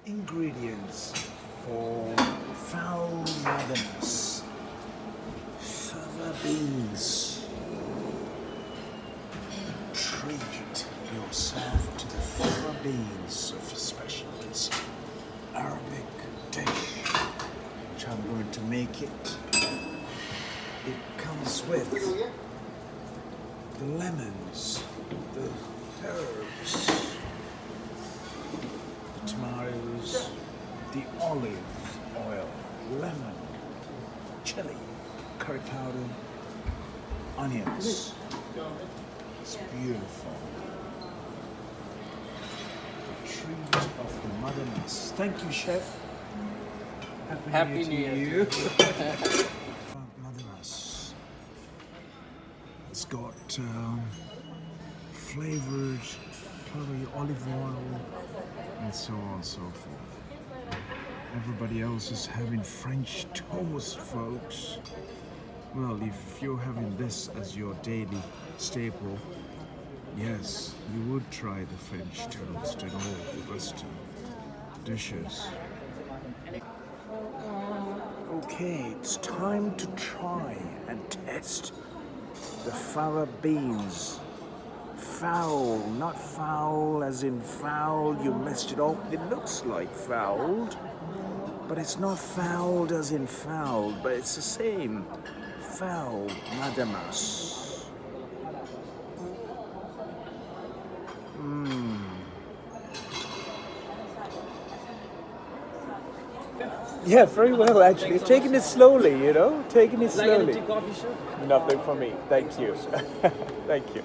Ingredients for Fava beans. Treat yourself to the Fava beans of a specialist Arabic dish, which I'm going to make it. It comes with the lemons, the herbs, the tomatoes, the olive oil, lemon, chili, curry powder, onions. It's beautiful. A treat of the motherness. Thank you, Chef. Happy New Year to you. Motherness. It's got flavored curry, olive oil, and so on and so forth. Everybody else is having French toast, folks. Well, if you're having this as your daily staple, yes, you would try the French toast and all the Western dishes. Okay, it's time to try and test the fava beans. Foul, not foul as in foul, you messed it up. It looks like fouled, but it's not fouled as in fouled, but it's the same. Foul, madamas. Yeah, very well actually. Taking it slowly, you know? Taking it slowly. Like a coffee shop? Nothing for me. Thank you. Thank you.